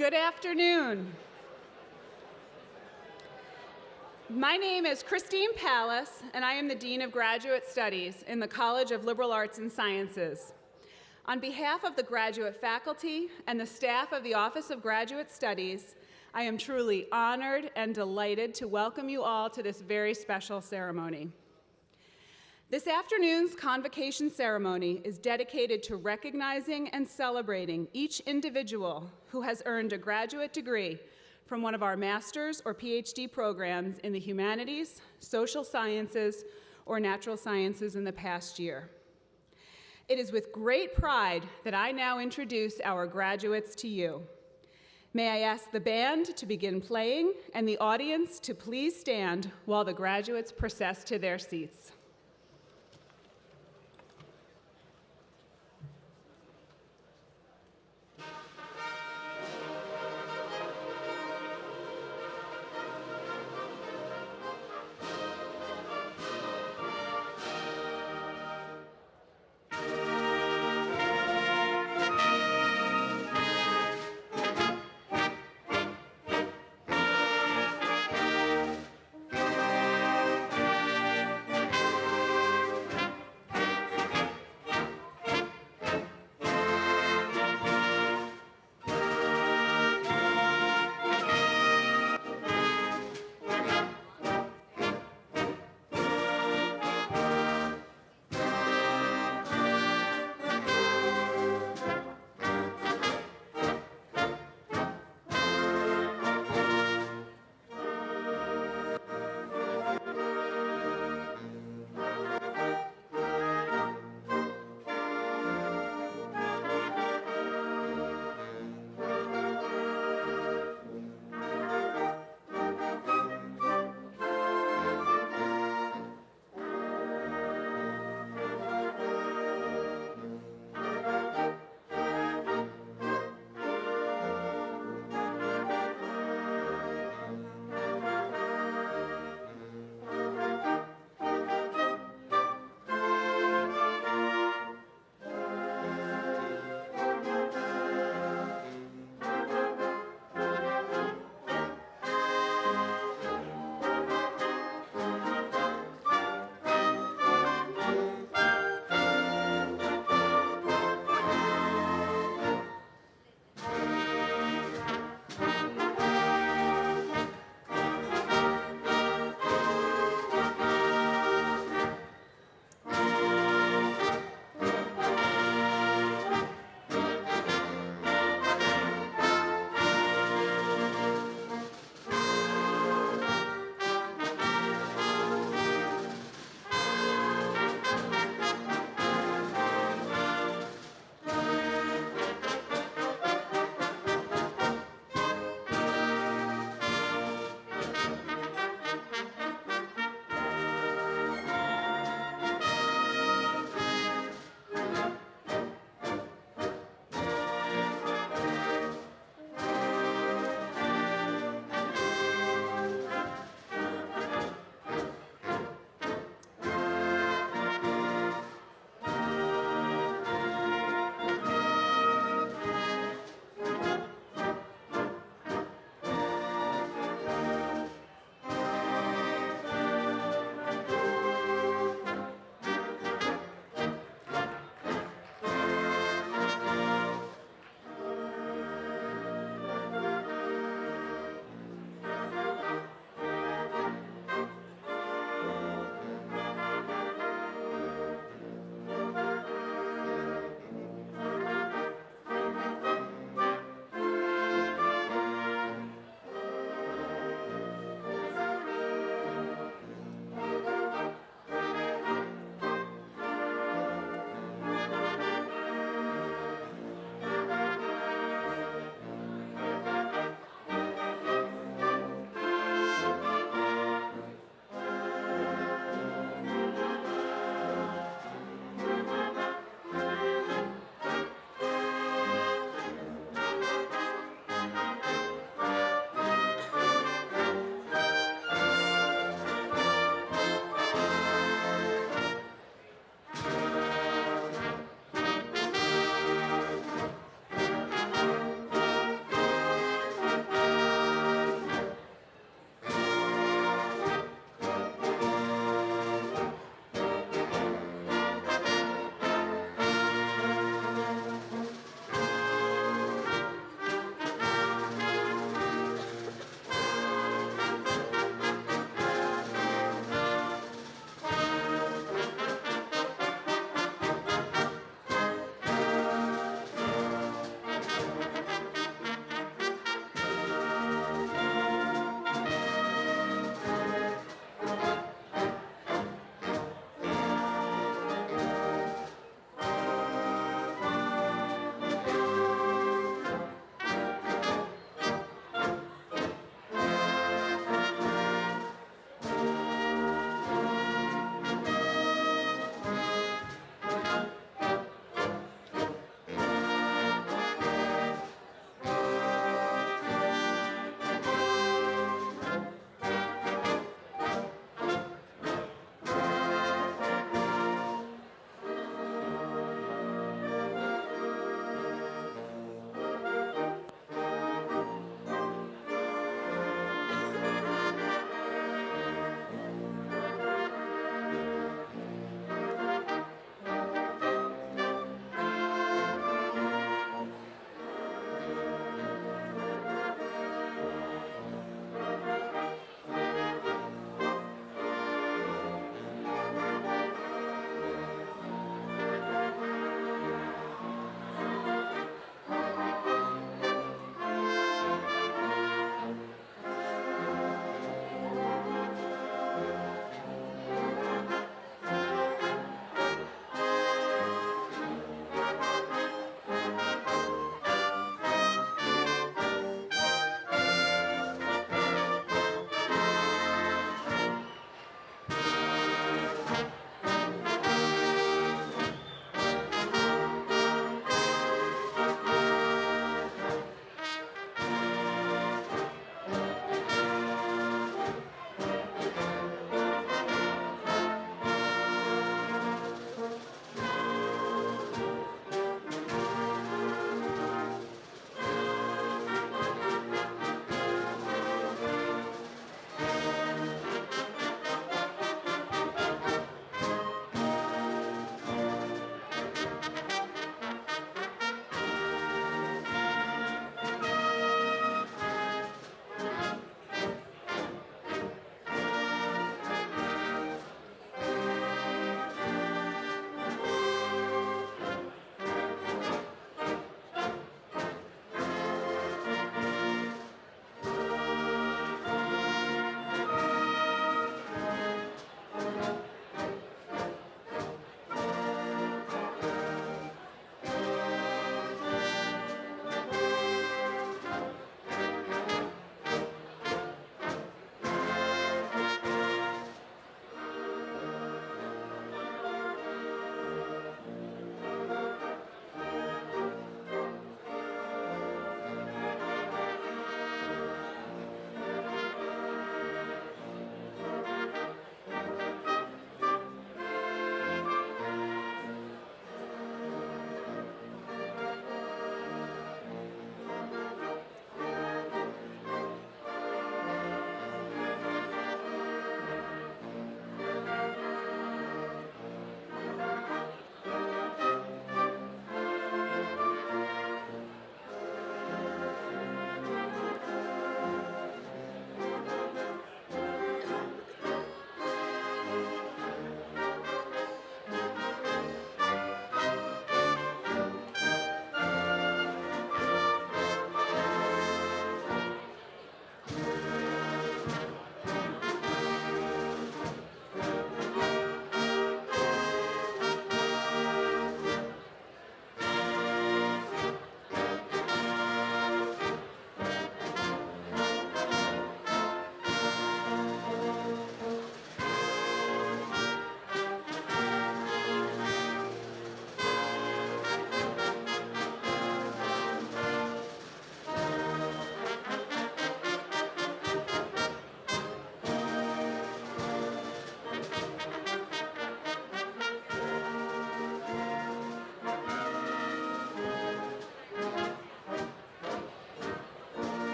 Good afternoon. My name is Christine Pallas, and I am the Dean of Graduate Studies in the College of Liberal Arts and Sciences. On behalf of the graduate faculty and the staff of the Office of Graduate Studies, I am truly honored and delighted to welcome you all to this very special ceremony. This afternoon's Convocation ceremony is dedicated to recognizing and celebrating each individual who has earned a graduate degree from one of our master's or PhD programs in the humanities, social sciences, or natural sciences in the past year. It is with great pride that I now introduce our graduates to you. May I ask the band to begin playing and the audience to please stand while the graduates process to their seats.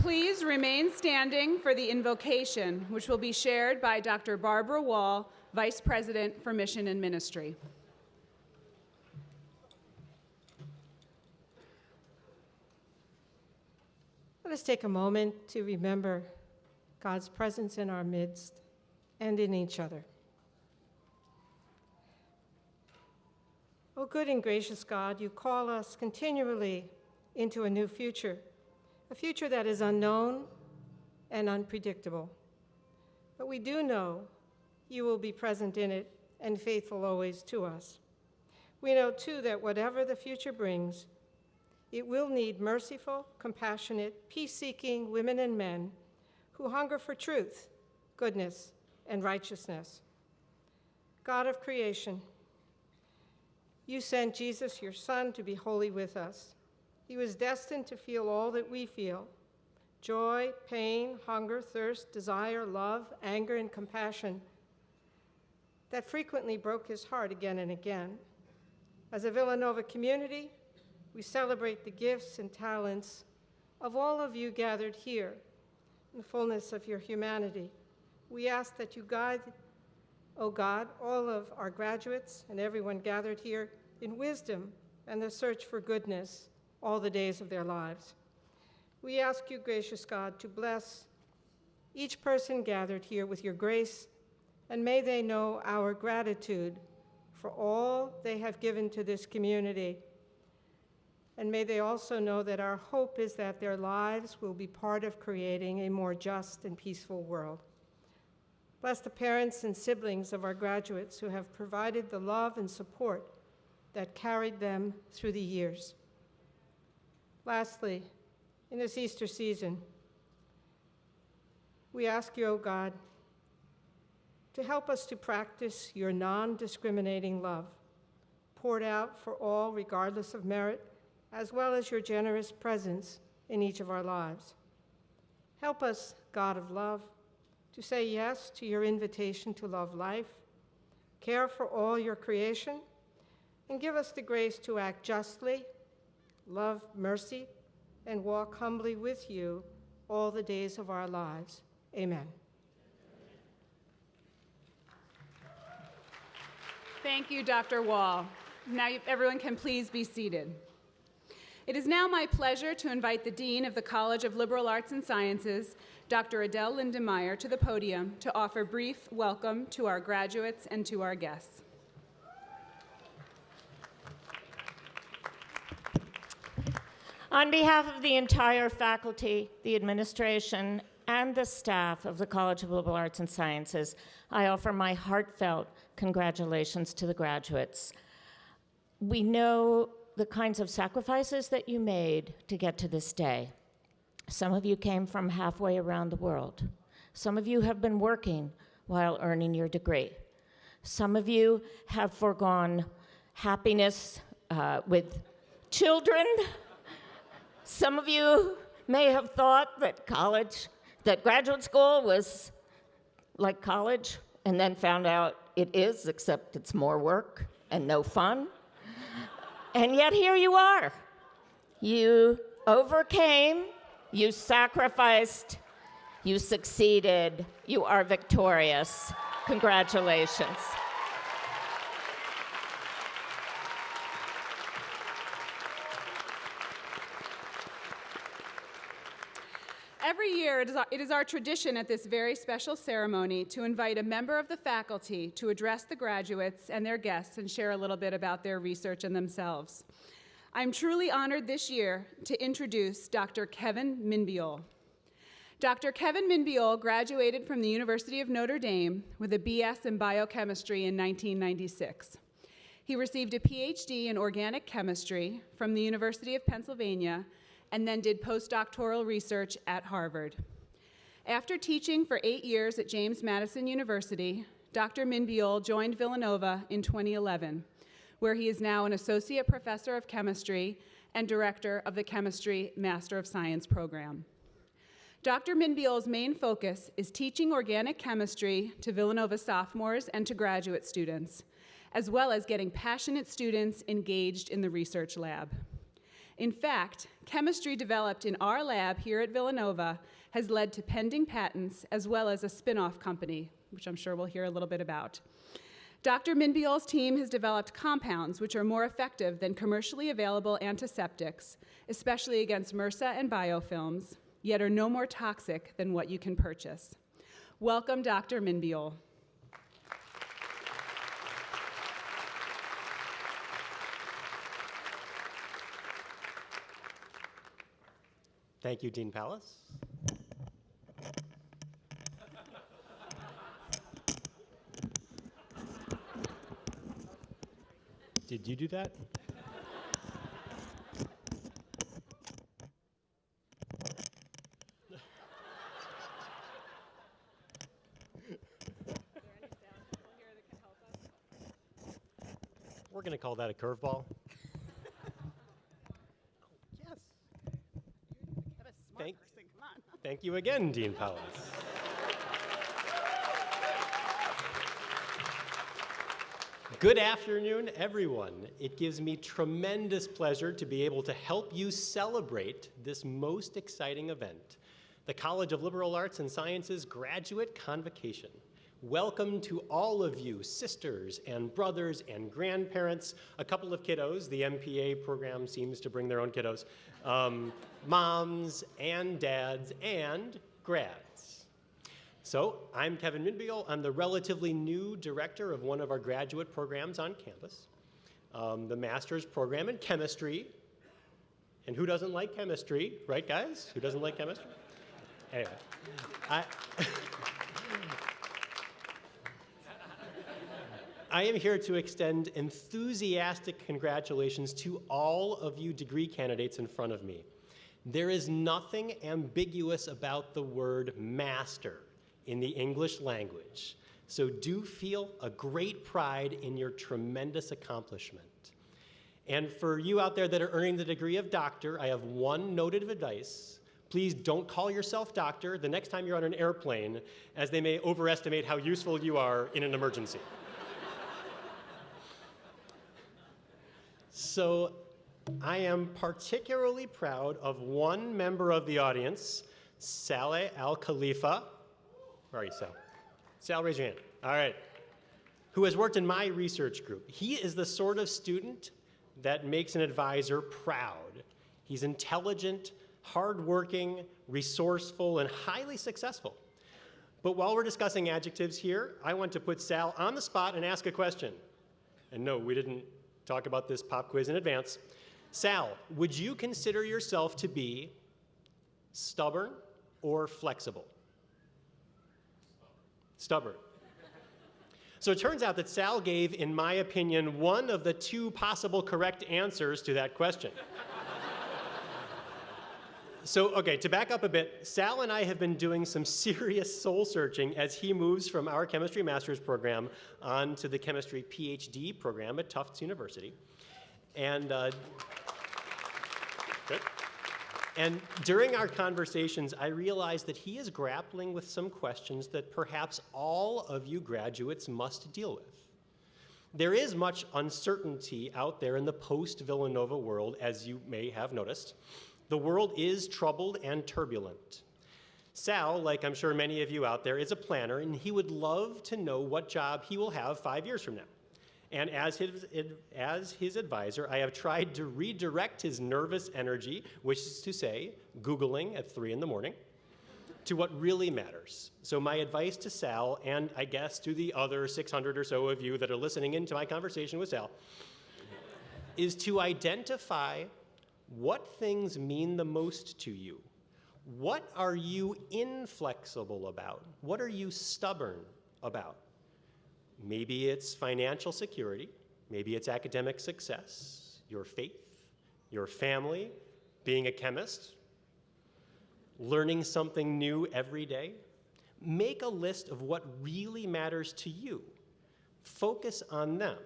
please remain standing for the invocation, which will be shared by Dr. Barbara Wall, Vice President for Mission and Ministry. Let us take a moment to remember God's presence in our midst and in each other. O good and gracious God, you call us continually into a new future, a future that is unknown and unpredictable. But we do know you will be present in it and faithful always to us. We know, too, that whatever the future brings, it will need merciful, compassionate, peace-seeking women and men who hunger for truth, goodness, and righteousness. God of creation, you sent Jesus, your Son, to be holy with us. He was destined to feel all that we feel: joy, pain, hunger, thirst, desire, love, anger, and compassion that frequently broke his heart again and again. As a Villanova community, we celebrate the gifts and talents of all of you gathered here in the fullness of your humanity. We ask that you guide, O God, all of our graduates and everyone gathered here in wisdom and the search for goodness all the days of their lives. We ask you, gracious God, to bless each person gathered here with your grace, and may they know our gratitude for all they have given to this community. And may they also know that our hope is that their lives will be part of creating a more just and peaceful world. Bless the parents and siblings of our graduates who have provided the love and support that carried them through the years. Lastly, in this Easter season, we ask you, O God, to help us to practice your non-discriminating love, poured out for all regardless of merit, as well as your generous presence in each of our lives. Help us, God of love, to say yes to your invitation to love life, care for all your creation, and give us the grace to act justly, love mercy, and walk humbly with you all the days of our lives. Amen. Thank you, Dr. Wall. Now everyone can please be seated. It is now my pleasure to invite the Dean of the College of Liberal Arts and Sciences, Dr. Adele Lindemeyer, to the podium to offer brief welcome to our graduates and to our guests. On behalf of the entire faculty, the administration, and the staff of the College of Liberal Arts and Sciences, I offer my heartfelt congratulations to the graduates. We know the kinds of sacrifices that you made to get to this day. Some of you came from halfway around the world. Some of you have been working while earning your degree. Some of you have foregone happiness with children. Some of you may have thought that graduate school was like college, and then found out it is, except it's more work and no fun. And yet here you are. You overcame, you sacrificed, you succeeded, you are victorious. Congratulations. Every year, it is our tradition at this very special ceremony to invite a member of the faculty to address the graduates and their guests and share a little bit about their research and themselves. I'm truly honored this year to introduce Dr. Kevin Minbiol. Dr. Kevin Minbiol graduated from the University of Notre Dame with a BS in biochemistry in 1996. He received a PhD in organic chemistry from the University of Pennsylvania and then did postdoctoral research at Harvard. After teaching for 8 years at James Madison University, Dr. Minbiol joined Villanova in 2011, where he is now an associate professor of chemistry and director of the Chemistry Master of Science program. Dr. Minbiol's main focus is teaching organic chemistry to Villanova sophomores and to graduate students, as well as getting passionate students engaged in the research lab. In fact, chemistry developed in our lab here at Villanova has led to pending patents as well as a spin-off company, which I'm sure we'll hear a little bit about. Dr. Minbiol's team has developed compounds which are more effective than commercially available antiseptics, especially against MRSA and biofilms, yet are no more toxic than what you can purchase. Welcome, Dr. Minbiol. Thank you, Dean Pallas. Did you do that? We're going to call that a curveball. Yes. Thank you again, Dean Pallas. Good afternoon, everyone. It gives me tremendous pleasure to be able to help you celebrate this most exciting event, the College of Liberal Arts and Sciences Graduate Convocation. Welcome to all of you, sisters and brothers and grandparents, a couple of kiddos. The MPA program seems to bring their own kiddos. Moms and dads and grads. So I'm Kevin Minbiol. I'm the relatively new director of one of our graduate programs on campus, the master's program in chemistry. And who doesn't like chemistry, right guys? Who doesn't like chemistry? Anyway, I am here to extend enthusiastic congratulations to all of you degree candidates in front of me. There is nothing ambiguous about the word master in the English language, so do feel a great pride in your tremendous accomplishment. And for you out there that are earning the degree of doctor, I have one note of advice. Please don't call yourself doctor the next time you're on an airplane, as they may overestimate how useful you are in an emergency. So I am particularly proud of one member of the audience, Saleh Al-Khalifa. Where are you, Sal? Sal, raise your hand. All right. Who has worked in my research group. He is the sort of student that makes an advisor proud. He's intelligent, hardworking, resourceful, and highly successful. But while we're discussing adjectives here, I want to put Sal on the spot and ask a question. And no, we didn't talk about this pop quiz in advance. Sal, would you consider yourself to be stubborn or flexible? Stubborn. So it turns out that Sal gave, in my opinion, one of the two possible correct answers to that question. So, okay, to back up a bit, Sal and I have been doing some serious soul searching as he moves from our chemistry master's program on to the chemistry PhD program at Tufts University. And good. And during our conversations, I realized that he is grappling with some questions that perhaps all of you graduates must deal with. There is much uncertainty out there in the post-Villanova world, as you may have noticed. The world is troubled and turbulent. Sal, like I'm sure many of you out there, is a planner, and he would love to know what job he will have 5 years from now. And as his advisor, I have tried to redirect his nervous energy, which is to say, Googling at 3 in the morning, to what really matters. So my advice to Sal, and I guess to the other 600 or so of you that are listening into my conversation with Sal, is to identify what things mean the most to you. What are you inflexible about? What are you stubborn about? Maybe it's financial security, maybe it's academic success, your faith, your family, being a chemist, learning something new every day. Make a list of what really matters to you. Focus on them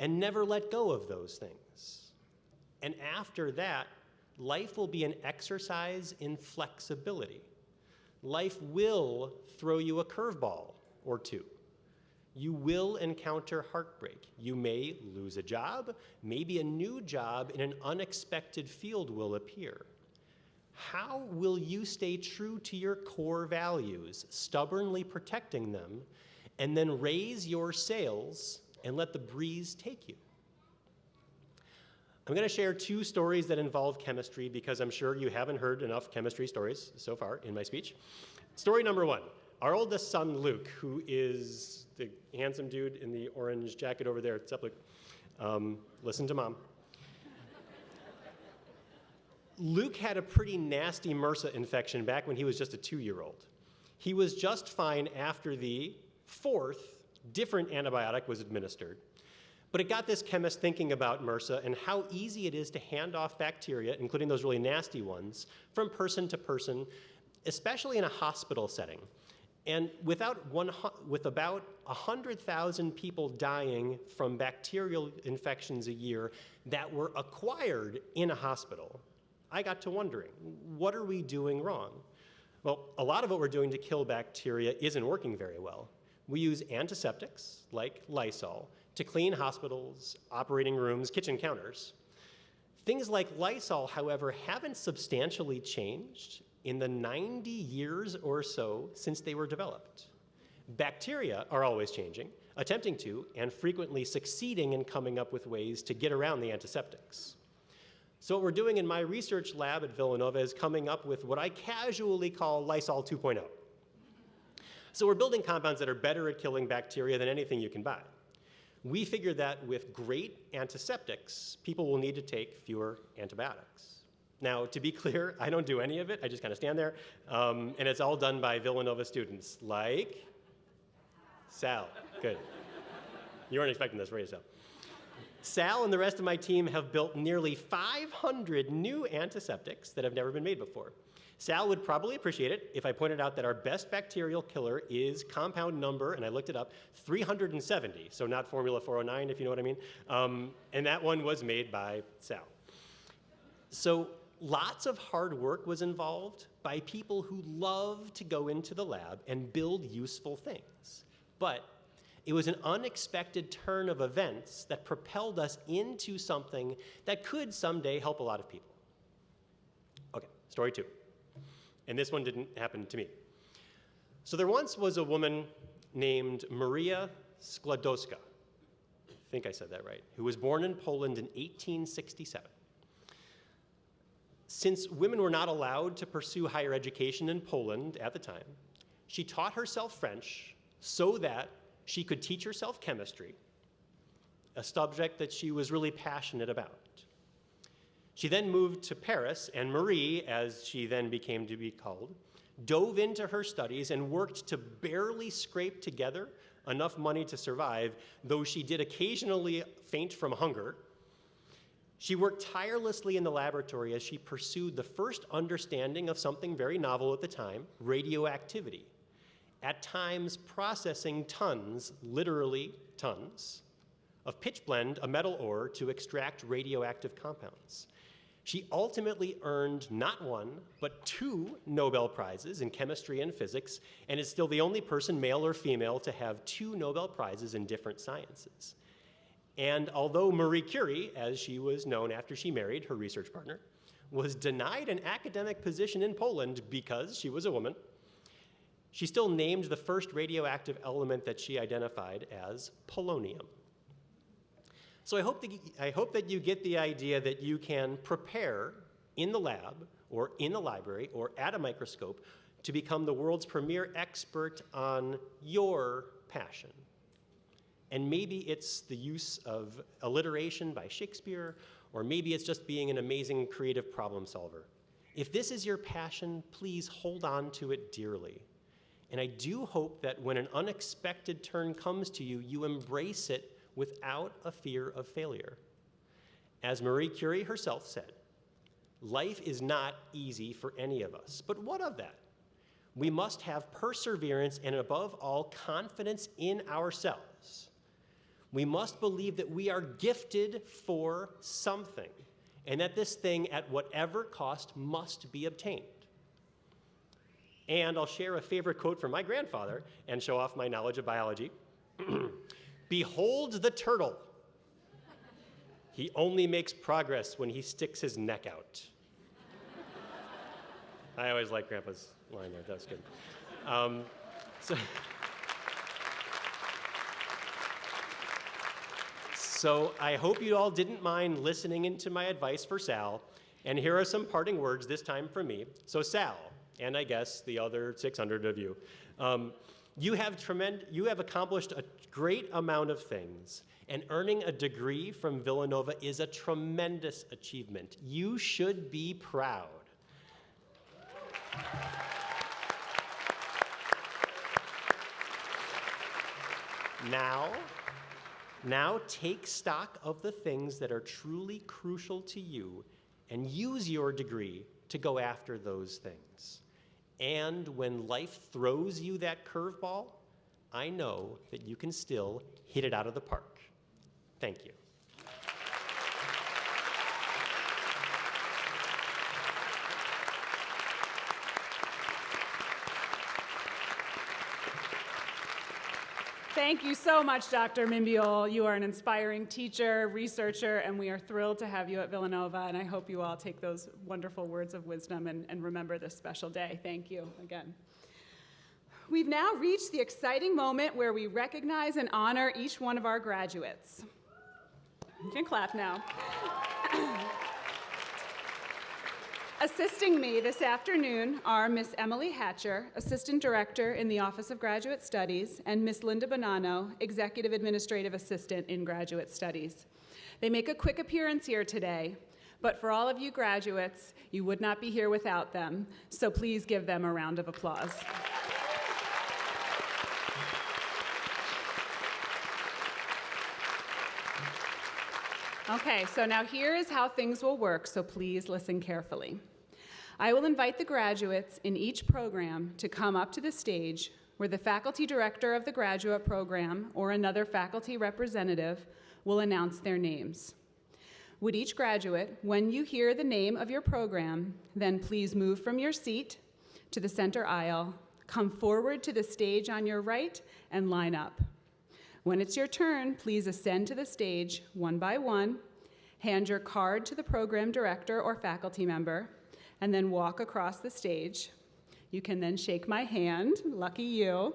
and never let go of those things. And after that, life will be an exercise in flexibility. Life will throw you a curveball or two. You will encounter heartbreak. You may lose a job. Maybe a new job in an unexpected field will appear. How will you stay true to your core values, stubbornly protecting them, and then raise your sails and let the breeze take you? I'm going to share 2 stories that involve chemistry because I'm sure you haven't heard enough chemistry stories so far in my speech. Story number 1. Our oldest son, Luke, who is the handsome dude in the orange jacket over there. What's up, Luke? Listen to Mom. Luke had a pretty nasty MRSA infection back when he was just a 2-year-old. He was just fine after the 4th different antibiotic was administered. But it got this chemist thinking about MRSA and how easy it is to hand off bacteria, including those really nasty ones, from person to person, especially in a hospital setting. And with about 100,000 people dying from bacterial infections a year that were acquired in a hospital, I got to wondering, what are we doing wrong? Well, a lot of what we're doing to kill bacteria isn't working very well. We use antiseptics, like Lysol, to clean hospitals, operating rooms, kitchen counters. Things like Lysol, however, haven't substantially changed in the 90 years or so since they were developed. Bacteria are always changing, attempting to, and frequently succeeding in coming up with ways to get around the antiseptics. So what we're doing in my research lab at Villanova is coming up with what I casually call Lysol 2.0. So we're building compounds that are better at killing bacteria than anything you can buy. We figured that with great antiseptics, people will need to take fewer antibiotics. Now, to be clear, I don't do any of it. I just kind of stand there. And it's all done by Villanova students, like Sal. Good. You weren't expecting this, were you, Sal? Sal and the rest of my team have built nearly 500 new antiseptics that have never been made before. Sal would probably appreciate it if I pointed out that our best bacterial killer is compound number, and I looked it up, 370, so not Formula 409, if you know what I mean. And that one was made by Sal. So lots of hard work was involved by people who love to go into the lab and build useful things. But it was an unexpected turn of events that propelled us into something that could someday help a lot of people. Okay, story 2. And this one didn't happen to me. So there once was a woman named Maria Skłodowska, I think I said that right, who was born in Poland in 1867. Since women were not allowed to pursue higher education in Poland at the time, she taught herself French so that she could teach herself chemistry, a subject that she was really passionate about. She then moved to Paris, and Marie, as she then became to be called, dove into her studies and worked to barely scrape together enough money to survive, though she did occasionally faint from hunger. She worked tirelessly in the laboratory as she pursued the first understanding of something very novel at the time, radioactivity. At times processing tons, literally tons, of pitchblende, a metal ore, to extract radioactive compounds. She ultimately earned not 1, but 2 Nobel Prizes in chemistry and physics, and is still the only person, male or female, to have 2 Nobel Prizes in different sciences. And although Marie Curie, as she was known after she married her research partner, was denied an academic position in Poland because she was a woman, she still named the first radioactive element that she identified as polonium. So I hope that you get the idea that you can prepare in the lab or in the library or at a microscope to become the world's premier expert on your passion. And maybe it's the use of alliteration by Shakespeare, or maybe it's just being an amazing creative problem solver. If this is your passion, please hold on to it dearly. And I do hope that when an unexpected turn comes to you, you embrace it without a fear of failure. As Marie Curie herself said, life is not easy for any of us, but what of that? We must have perseverance and above all, confidence in ourselves. We must believe that we are gifted for something and that this thing at whatever cost must be obtained. And I'll share a favorite quote from my grandfather and show off my knowledge of biology. Behold the turtle. He only makes progress when he sticks his neck out. I always like Grandpa's line there. That was good. So I hope you all didn't mind listening into my advice for Sal. And here are some parting words, this time from me. So Sal, and I guess the other 600 of you, you have accomplished a great amount of things, and earning a degree from Villanova is a tremendous achievement. You should be proud. Now take stock of the things that are truly crucial to you and use your degree to go after those things. And when life throws you that curveball, I know that you can still hit it out of the park. Thank you. Thank you so much, Dr. Mimbiol. You are an inspiring teacher, researcher, and we are thrilled to have you at Villanova, and I hope you all take those wonderful words of wisdom and remember this special day. Thank you again. We've now reached the exciting moment where we recognize and honor each one of our graduates. You can clap now. Assisting me this afternoon are Miss Emily Hatcher, Assistant Director in the Office of Graduate Studies, and Miss Linda Bonanno, Executive Administrative Assistant in Graduate Studies. They make a quick appearance here today, but for all of you graduates, you would not be here without them, so please give them a round of applause. Okay, so now here is how things will work, so please listen carefully. I will invite the graduates in each program to come up to the stage where the faculty director of the graduate program or another faculty representative will announce their names. Would each graduate, when you hear the name of your program, then please move from your seat to the center aisle, come forward to the stage on your right, and line up. When it's your turn, please ascend to the stage one by one, hand your card to the program director or faculty member, and then walk across the stage. You can then shake my hand, lucky you,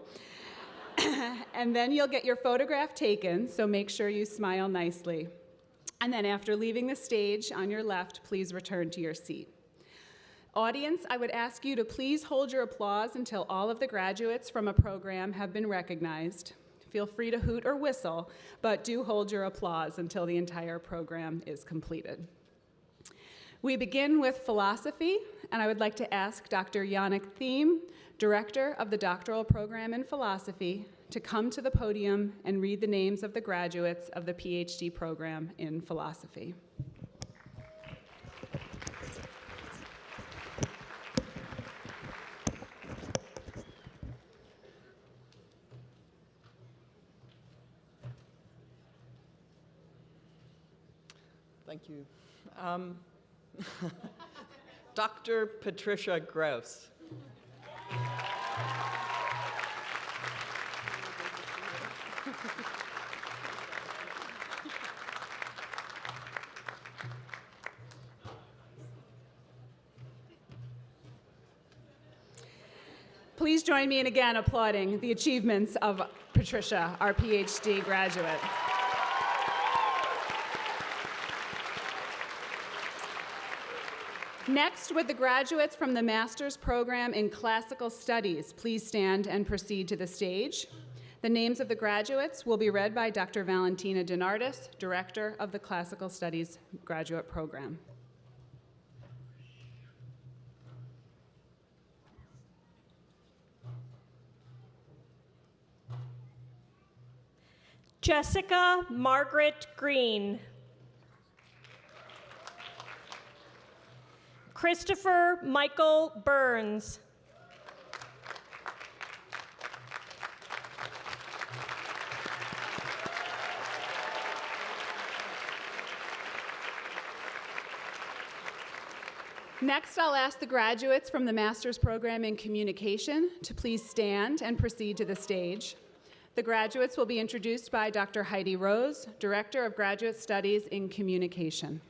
and then you'll get your photograph taken, so make sure you smile nicely. And then after leaving the stage on your left, please return to your seat. Audience, I would ask you to please hold your applause until all of the graduates from a program have been recognized. Feel free to hoot or whistle, but do hold your applause until the entire program is completed. We begin with philosophy, and I would like to ask Dr. Yannick Thiem, Director of the Doctoral Program in Philosophy, to come to the podium and read the names of the graduates of the PhD program in philosophy. Thank you. Dr. Patricia Gross. Please join me in again applauding the achievements of Patricia, our PhD graduate. Next, with the graduates from the master's program in classical studies, please stand and proceed to the stage. The names of the graduates will be read by Dr. Valentina Donardis, Director of the Classical Studies Graduate Program. Jessica Margaret Green. Christopher Michael Burns. Next, I'll ask the graduates from the master's program in communication to please stand and proceed to the stage. The graduates will be introduced by Dr. Heidi Rose, Director of Graduate Studies in Communication.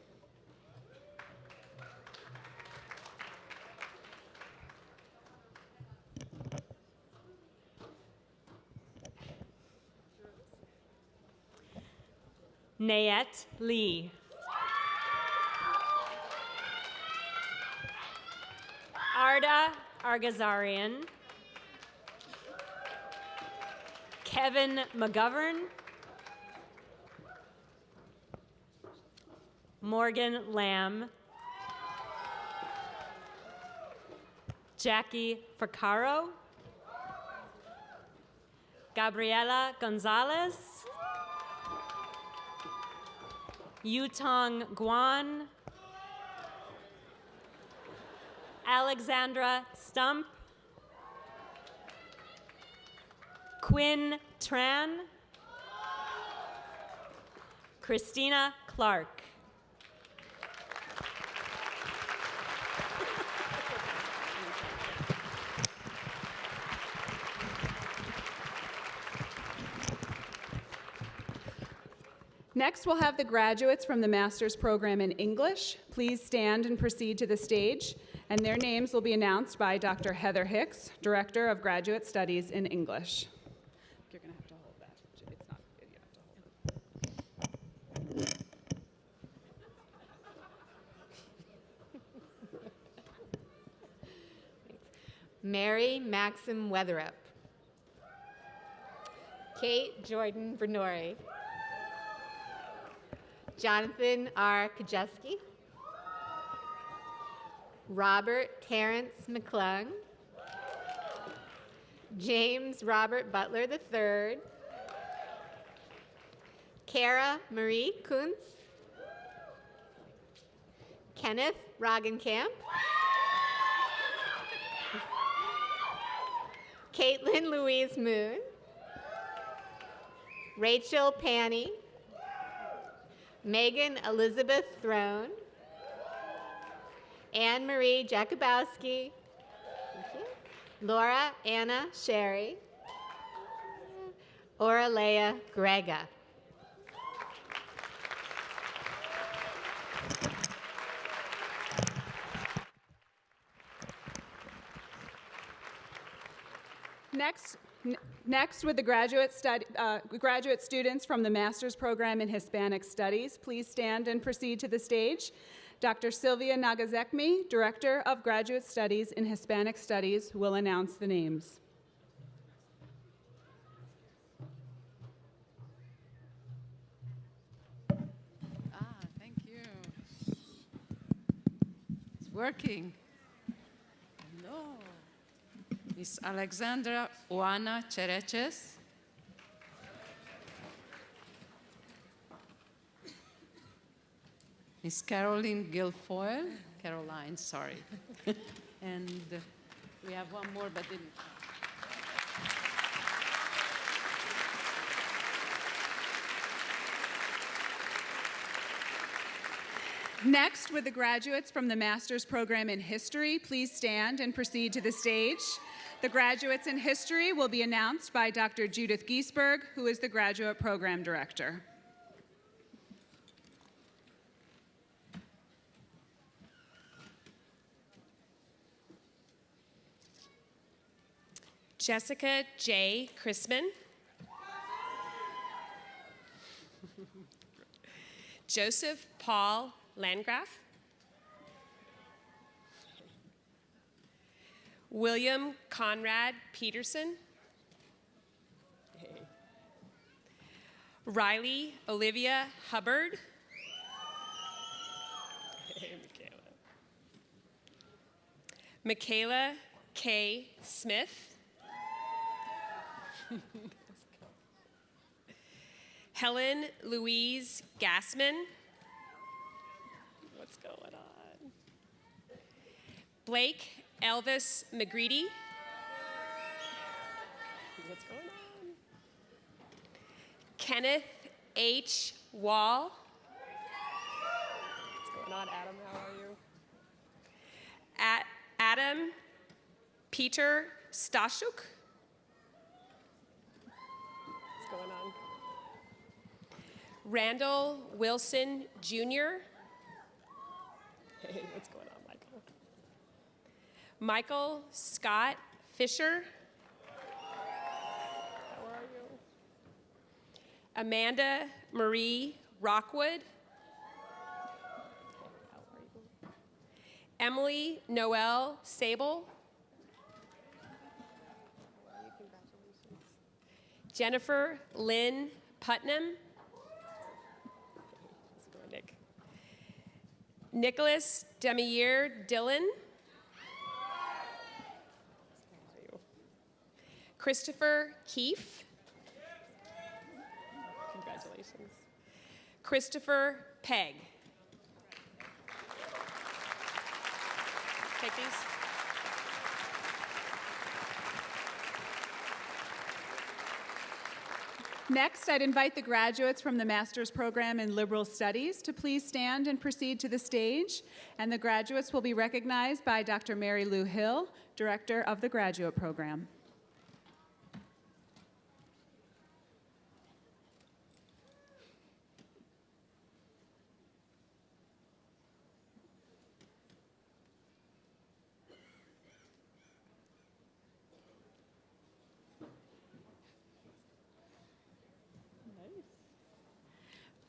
Nayette Lee. Arda Argazarian. Kevin McGovern. Morgan Lamb. Jackie Fracaro. Gabriela Gonzalez. Yutong Guan. Alexandra Stump. Quinn Tran. Christina Clark. Next, we'll have the graduates from the master's program in English. Please stand and proceed to the stage, and their names will be announced by Dr. Heather Hicks, Director of Graduate Studies in English. You're going to have to hold that. It's not, you have to hold it. Mary Maxim Weatherup. Kate Jordan Bernori. Jonathan R. Kajeski. Robert Terrence McClung. James Robert Butler III. Kara Marie Kuntz. Kenneth Roggenkamp. Caitlin Louise Moon. Rachel Panny. Megan Elizabeth Throne. Anne Marie Jakubowski. Laura Anna Sherry. Oralea Grega. Next, with the graduate students from the master's program in Hispanic Studies, please stand and proceed to the stage. Dr. Sylvia Nagazekmi, Director of Graduate Studies in Hispanic Studies, will announce the names. Thank you. It's working. Hello. Miss Alexandra Oana Chereches. Miss Caroline Guilfoyle. Caroline, sorry. And we have one more, but didn't. Next, with the graduates from the master's program in history, please stand and proceed to the stage. The graduates in history will be announced by Dr. Judith Giesberg, who is the graduate program director. Jessica J. Chrisman. Joseph Paul Landgraf. William Conrad Peterson. Riley Olivia Hubbard. Michaela K. Smith. Helen Louise Gassman. What's going on? Blake Elvis McGreedy. What's going on? Kenneth H. Wall. What's going on, Adam? How are you? Adam Peter Stashuk. going on? Randall Wilson Jr. Hey, what's going on, Michael? Michael Scott Fisher. How are you? Amanda Marie Rockwood. How are you? Emily Noel Sable. Congratulations. Jennifer Lynn Putnam. Let's go, Nick. Nicholas Demier Dillon. Christopher Keefe. Congratulations. Christopher Pegg. Take these. Next, I'd invite the graduates from the master's program in liberal studies to please stand and proceed to the stage. And the graduates will be recognized by Dr. Mary Lou Hill, director of the graduate program.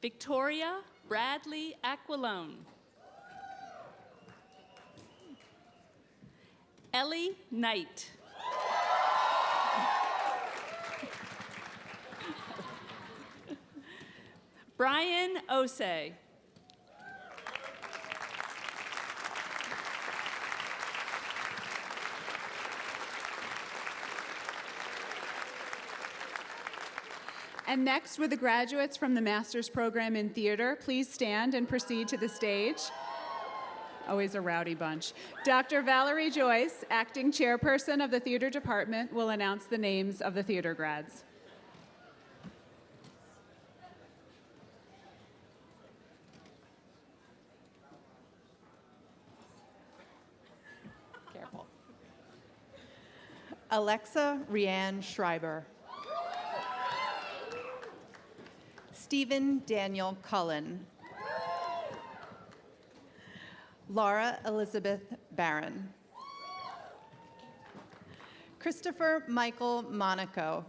Victoria Bradley Aquilone. Ellie Knight. Brian Osei. And next, with the graduates from the master's program in theater, please stand and proceed to the stage. Always a rowdy bunch. Dr. Valerie Joyce, acting chairperson of the theater department, will announce the names of the theater grads. Careful. Alexa Rianne Schreiber. Stephen Daniel Cullen. Laura Elizabeth Barron. Christopher Michael Monaco.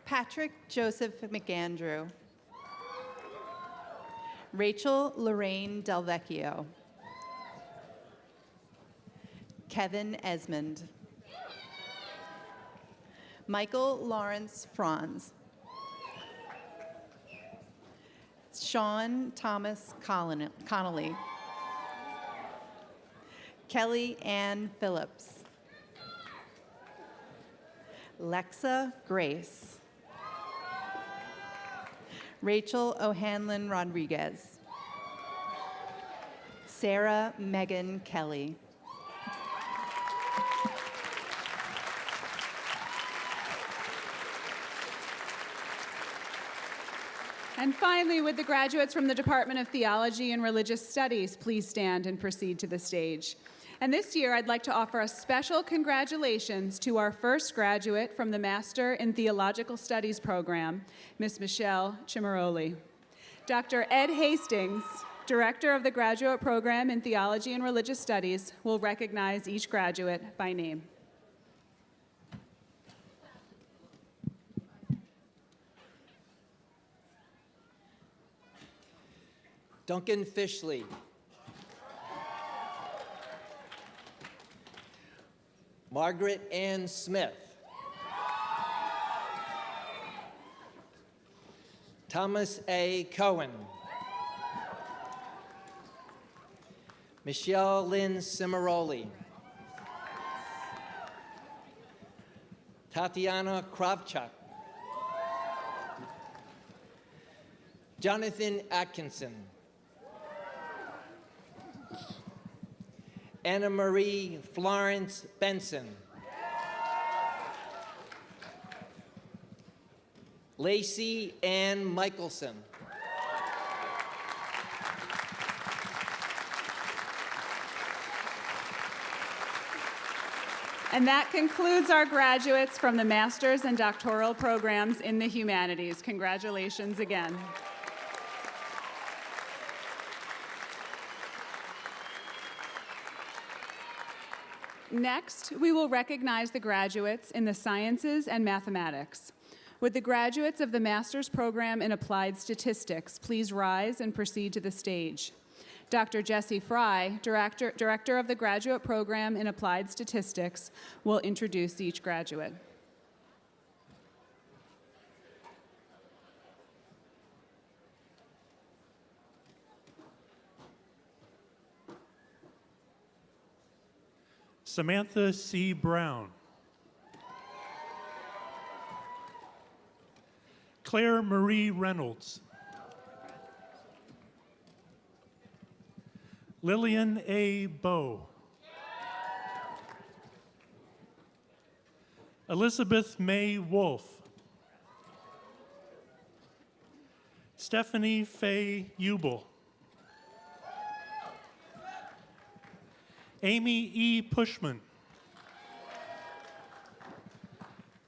Patrick Joseph McAndrew. Rachel Lorraine Delvecchio. Kevin Esmond. Michael Lawrence Franz. Sean Thomas Connolly. Kelly Ann Phillips. Lexa Grace. Rachel O'Hanlon Rodriguez. Sarah Megan Kelly. And finally, with the graduates from the Department of Theology and Religious Studies, please stand and proceed to the stage. And this year, I'd like to offer a special congratulations to our first graduate from the Master in Theological Studies program, Ms. Michelle Cimaroli. Dr. Ed Hastings, director of the graduate program in Theology and Religious Studies, will recognize each graduate by name. Duncan Fishley. Margaret Ann Smith. Thomas A. Cohen. Michelle Lynn Cimaroli. Tatiana Kravchuk. Jonathan Atkinson. Anna Marie Florence Benson. Lacey Ann Michelson. And that concludes our graduates from the master's and doctoral programs in the humanities. Congratulations again. Next, we will recognize the graduates in the sciences and mathematics. Would the graduates of the master's program in applied statistics please rise and proceed to the stage? Dr. Jesse Fry, Director of the Graduate Program in Applied Statistics, will introduce each graduate. Samantha C. Brown. Claire Marie Reynolds. Lillian A. Bowe. Elizabeth May Wolf. Stephanie Faye Ubel. Amy E. Pushman.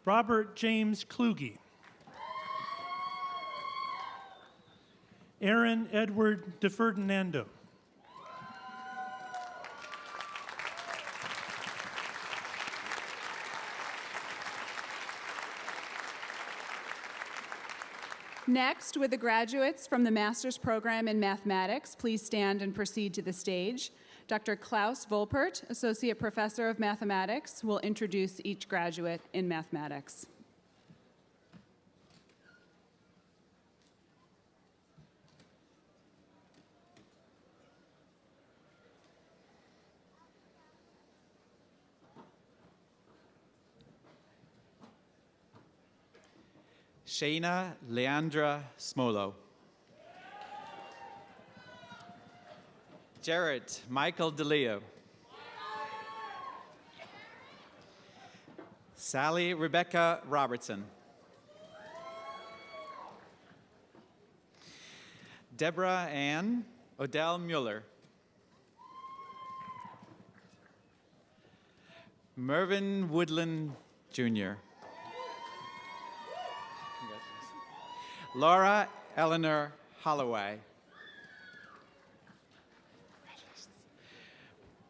Robert James Kluge. Aaron Edward DeFerdinando. Next, would the graduates from the master's program in mathematics please stand and proceed to the stage? Dr. Klaus Volpert, Associate Professor of Mathematics, will introduce each graduate in mathematics. Shayna Leandra Smolo. Jarrett Michael DeLeo. Sally Rebecca Robertson. Deborah Ann Odell Mueller. Mervyn Woodland Jr. Laura Eleanor Holloway.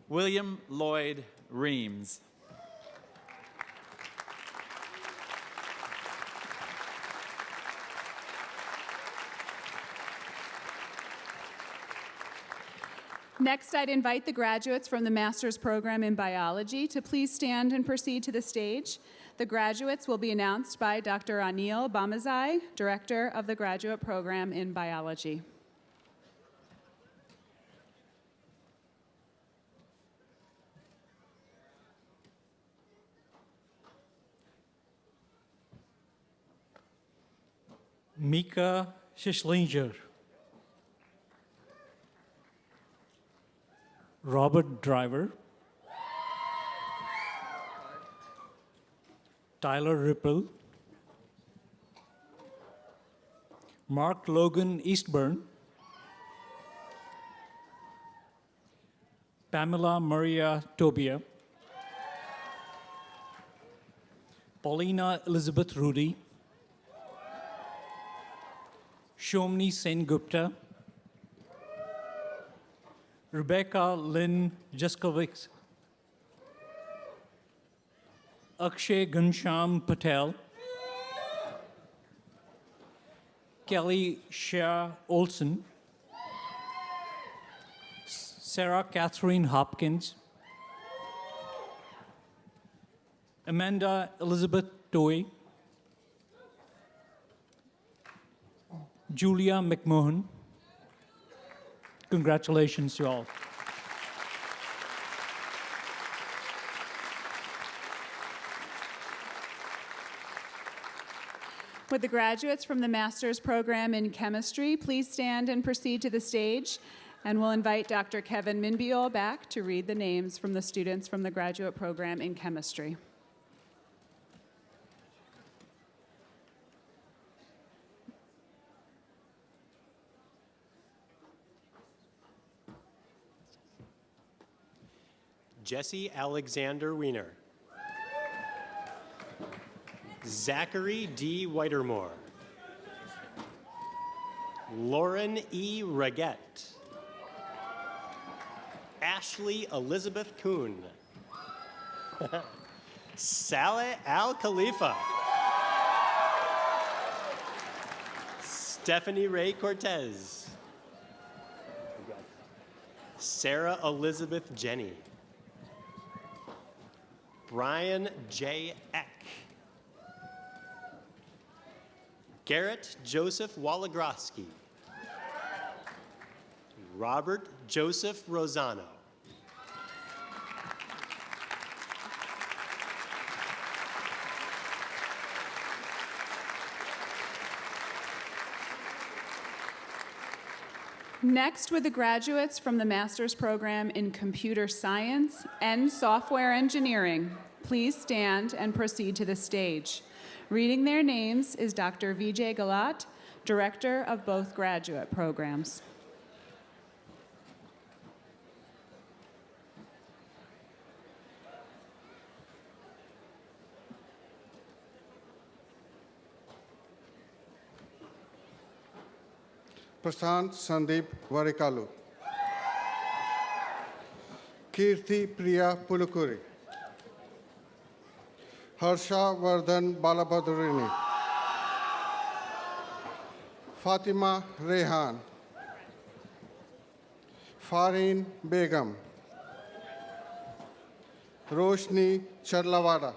William Lloyd Reams. Next, I'd invite the graduates from the master's program in biology to please stand and proceed to the stage. The graduates will be announced by Dr. Anil Bamazai, Director of the Graduate Program in Biology. Mika Schlinger. Robert Driver. Tyler Ripple. Mark Logan Eastburn. Pamela Maria Tobia. Paulina Elizabeth Rudy. Shomni Sen Gupta. Rebecca Lynn Juskovics. Akshay Ghansham Patel. Kelly Shah Olson. Sarah Catherine Hopkins. Amanda Elizabeth Toy. Julia McMahon. Congratulations to all. Would the graduates from the master's program in chemistry please stand and proceed to the stage? And we'll invite Dr. Kevin Minbiol back to read the names from the students from the graduate program in chemistry. Jesse Alexander Wiener. Zachary D. Whitermore. Lauren E. Reggett. Ashley Elizabeth Kuhn. Saleh Al Khalifa. Stephanie Ray Cortez. Sarah Elizabeth Jenny. Brian J. Eck. Garrett Joseph Walagrowski. Robert Joseph Rosano. Next, with the graduates from the master's program in computer science and software engineering, please stand and proceed to the stage. Reading their names is Dr. Vijay Galat, director of both graduate programs. Prashant Sandeep Varikalu. Kirti Priya Pulukuri. Harsha Vardhan Balabhadurini. Fatima Rehan. Fareen Begum. Roshni Charlavada.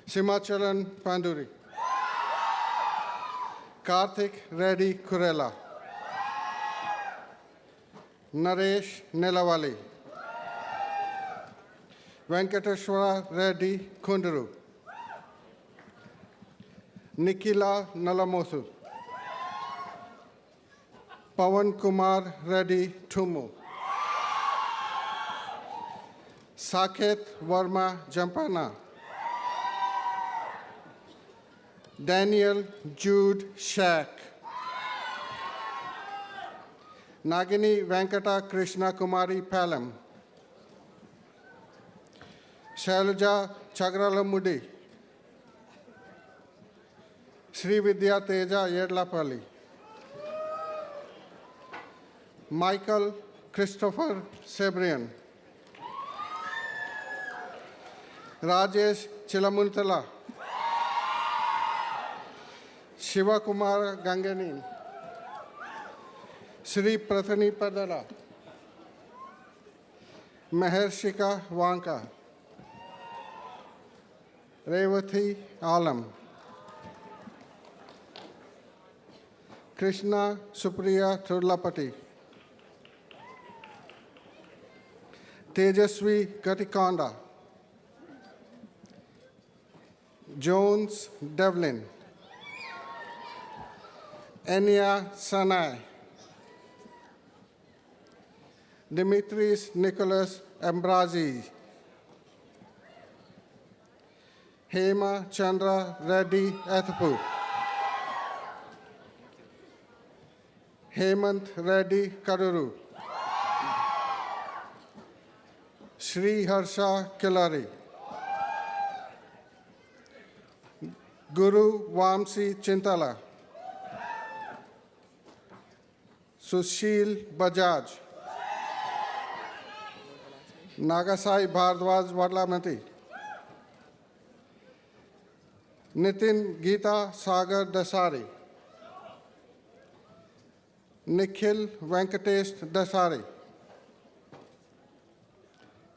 Simacharan Panduri. Karthik Reddy Kurela. Naresh Nelavali. Venkateshwara Reddy Kunduru. Nikila Nalamothu. Pawan Kumar Reddy Tumu. Saket Verma Jampana. Daniel Jude Shack. Nagini Venkata Krishna Kumari Palam. Shailaja Chagralamudi. Sri Vidya Teja Yedlapalli. Michael Christopher Sebrian. Rajesh Chilamuntala. Shiva Kumar Ganganin. Sri Prathani Padala. Mahershika Wanka. Revati Alam. Krishna Supriya Thurlapati. Tejasvi Gatikonda. Jones Devlin. Enya Sanai. Dimitris Nicholas Ambrazi. Hema Chandra Reddy Athapu. Hemant Reddy Kaduru. Sri Harsha Kilari. Guru Vamsi Chintala. Sushil Bajaj. Nagasai Bhardwaj Vadlamati. Nitin Geeta Sagar Dasari. Nikhil Venkatesh Dasari.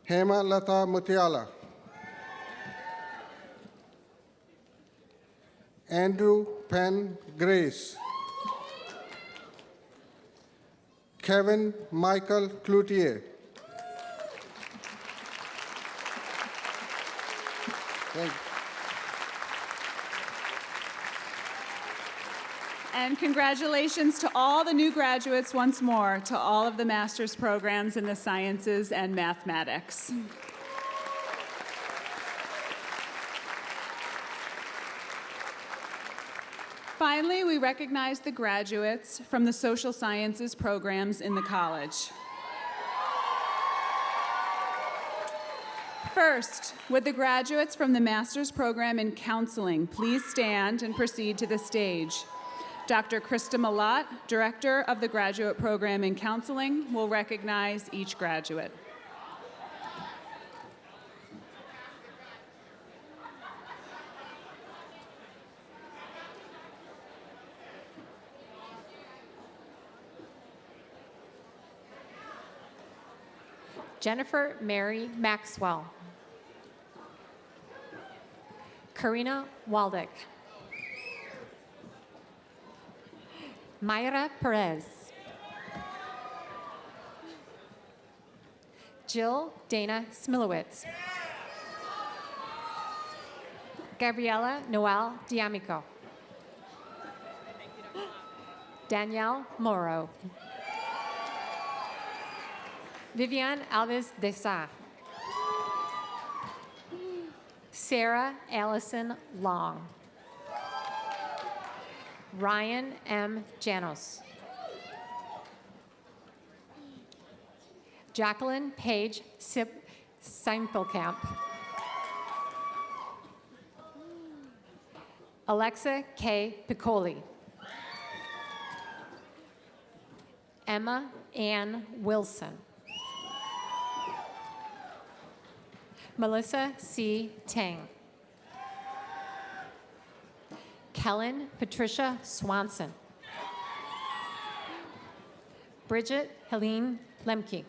Hema Lata Mutiala. Andrew Penn Grace. Kevin Michael Cloutier. And congratulations to all the new graduates once more, to all of the master's programs in the sciences and mathematics. Finally, we recognize the graduates from the social sciences programs in the college. First, would the graduates from the Master's Program in Counseling please stand and proceed to the stage? Dr. Krista Malat, Director of the Graduate Program in Counseling, will recognize each graduate. Jennifer Mary Maxwell. Karina Waldick. Mayra Perez. Jill Dana Smilowitz. Gabriela Noel Diamico. Danielle Moro. Vivian Alves Desa. Sarah Allison Long. Ryan M. Janos. Jacqueline Page Seimpelkamp. Alexa K. Piccoli. Emma Ann Wilson. Melissa C. Tang. Kellen Patricia Swanson. Bridget Helene Lemke.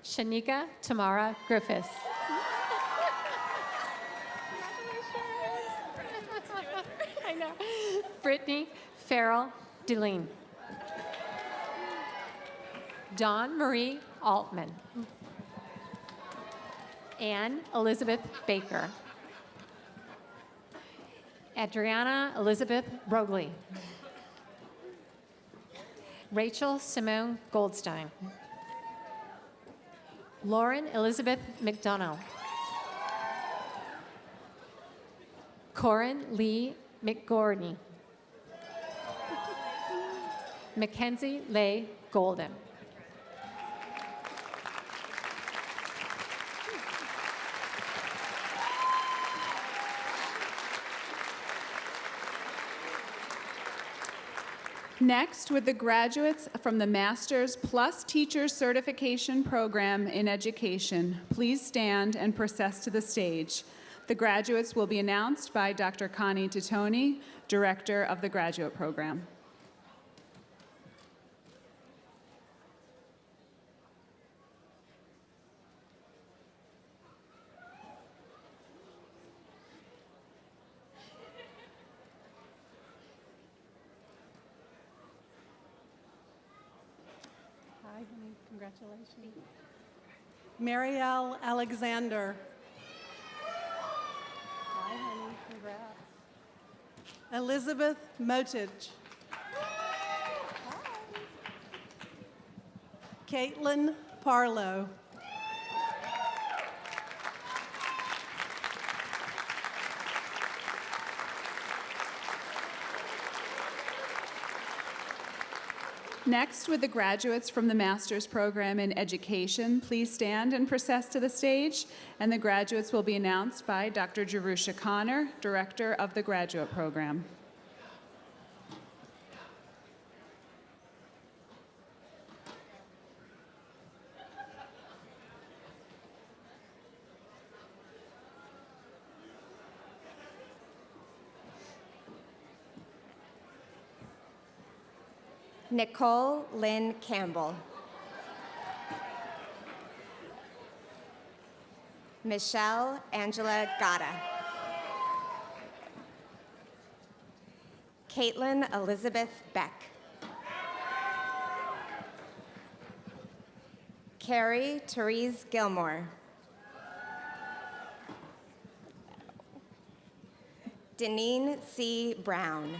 Shanika Tamara Griffiths. I know. Brittany Farrell Deline. Dawn Marie Altman. Anne Elizabeth Baker. Adriana Elizabeth Rogley. Rachel Simone Goldstein. Lauren Elizabeth McDonough. Corin Lee McGordney. Mackenzie Leigh Golden. Next, would the graduates from the Master's Plus Teachers Certification Program in Education please stand and process to the stage? The graduates will be announced by Dr. Connie Titoni, Director of the Graduate Program. Hi, honey. Congratulations. Marielle Alexander. Hi, honey. Congrats. Elizabeth Motich. Caitlin Parlow. Next, would the graduates from the Master's Program in Education please stand and process to the stage? And the graduates will be announced by Dr. Jerusha Connor, Director of the Graduate Program. Nicole Lynn Campbell. Michelle Angela Gata. Caitlin Elizabeth Beck. Carrie Therese Gilmore. Deneen C. Brown.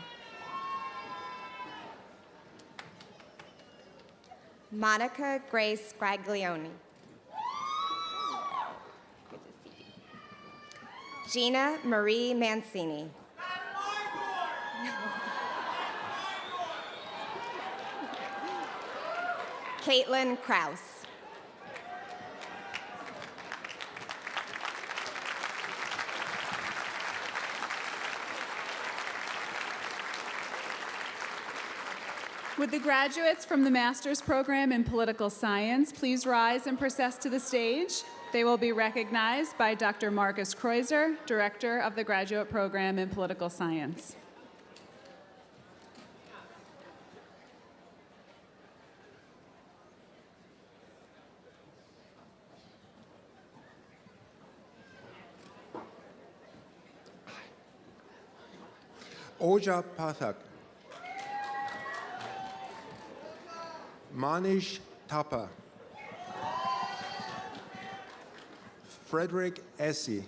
Monica Grace Squaglione. Good to see you. Gina Marie Mancini. Caitlin Kraus. Would the graduates from the master's program in political science please rise and process to the stage? They will be recognized by Dr. Marcus Kreuzer, Director of the graduate program in political science. Oja Pathak, Manish Thapa, Frederick Essie,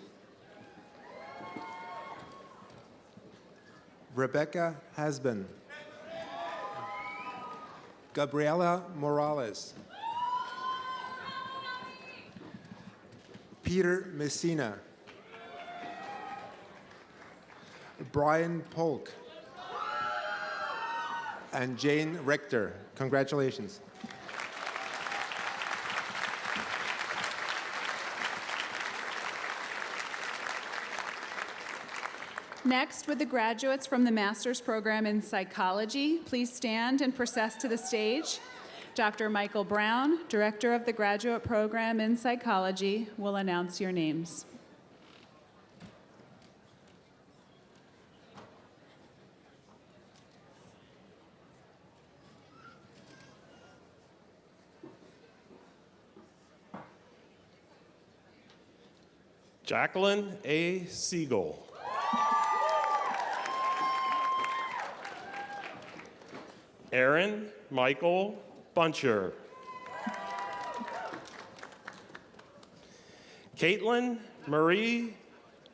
Rebecca Hasbin, Gabriela Morales, Peter Messina, Brian Polk, and Jane Richter. Congratulations. Next, would the graduates from the master's program in psychology please stand and process to the stage? Dr. Michael Brown, Director of the graduate program in psychology, will announce your names. Jacqueline A. Siegel. Aaron Michael Buncher. Caitlin Marie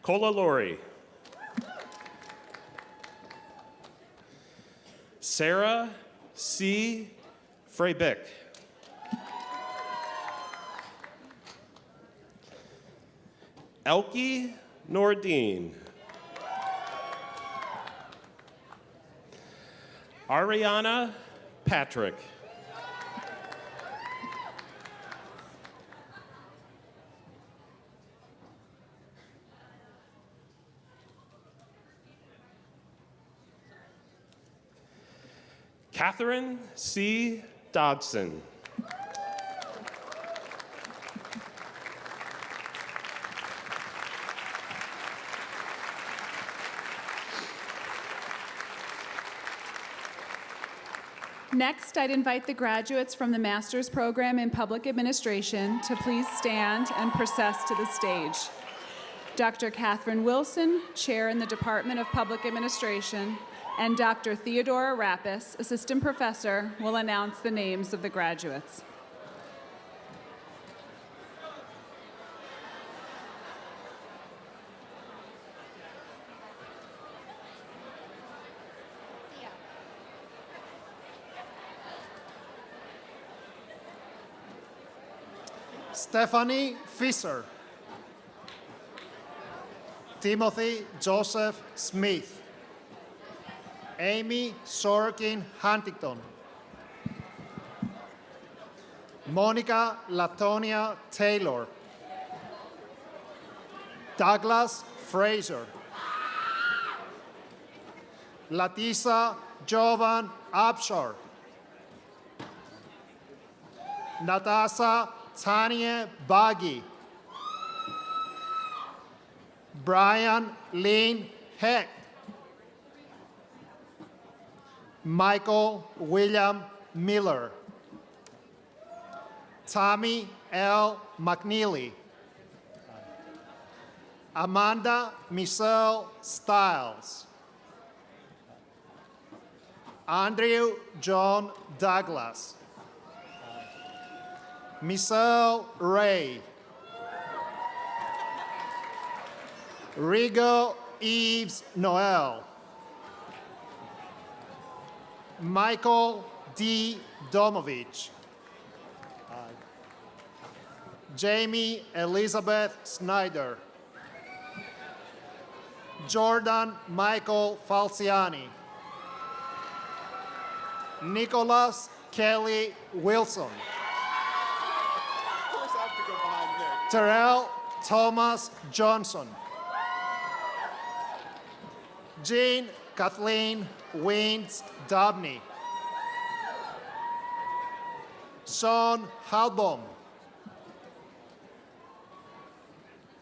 Colalori. Sarah C. Freibick. Elke Nordine. Ariana Patrick. Catherine C. Dodson. Next, I'd invite the graduates from the master's program in public administration to please stand and process to the stage. Dr. Catherine Wilson, Chair in the Department of Public Administration, and Dr. Theodora Rappis, Assistant Professor, will announce the names of the graduates. Stephanie Fisser, Timothy Joseph Smith, Amy Sorkin Huntington, Monica Latonia Taylor, Douglas Fraser, Latisa Jovan Abshar, Natasha Tanya Baggy, Brian Lynn Heck, Michael William Miller, Tommy L. McNeely, Amanda Michelle Stiles, Andrew John Douglas, Michelle Ray, Rigo Eves Noel, Michael D. Domovich, Jamie Elizabeth Snyder, Jordan Michael Falciani, Nicholas Kelly Wilson, Terrell Thomas Johnson, Jean Kathleen Wins Dobney, Sean Halbom.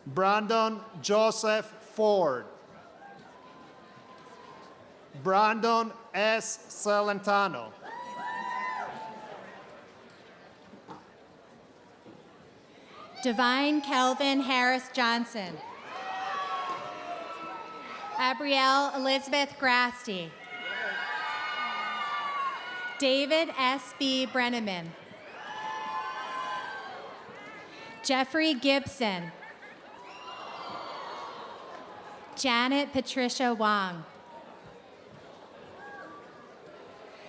Brandon Joseph Ford. Brandon S. Celentano. Divine Kelvin Harris Johnson. Abrielle Elizabeth Grasty. David S.B. Brenneman. Jeffrey Gibson. Janet Patricia Wong.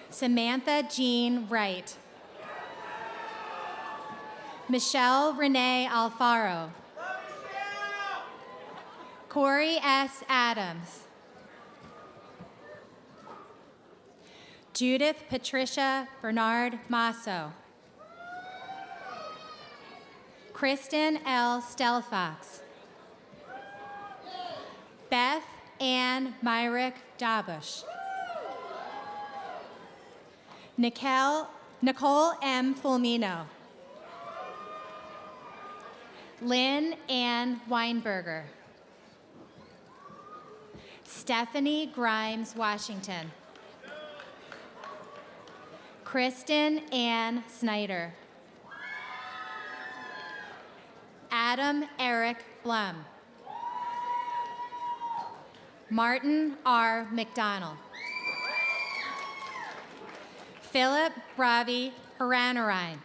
Samantha Jean Wright. Michelle Renee Alfaro. Corey S. Adams. Judith Patricia Bernard Masso. Kristen L. Stelfox. Beth Ann Myrick Dabush. Nicole M. Fulmino. Lynn Ann Weinberger. Stephanie Grimes Washington. Kristen Ann Snyder. Adam Eric Blum. Martin R. McDonald. Philip Ravi Haranarine.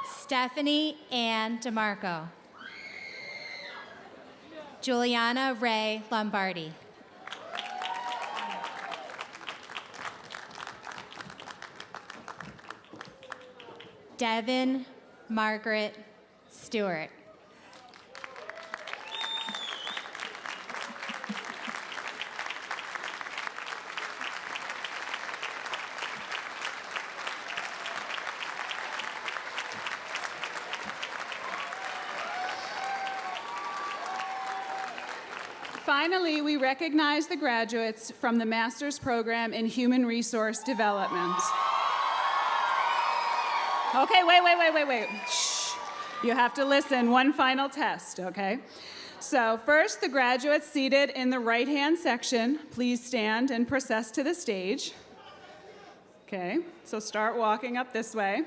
Stephanie Ann DeMarco. Juliana Ray Lombardi. Devin Margaret Stewart. Finally, we recognize the graduates from the Master's Program in Human Resource Development. Okay, wait. Shh. You have to listen. One final test, okay? So first, the graduates seated in the right-hand section, please stand and process to the stage. Okay, so start walking up this way.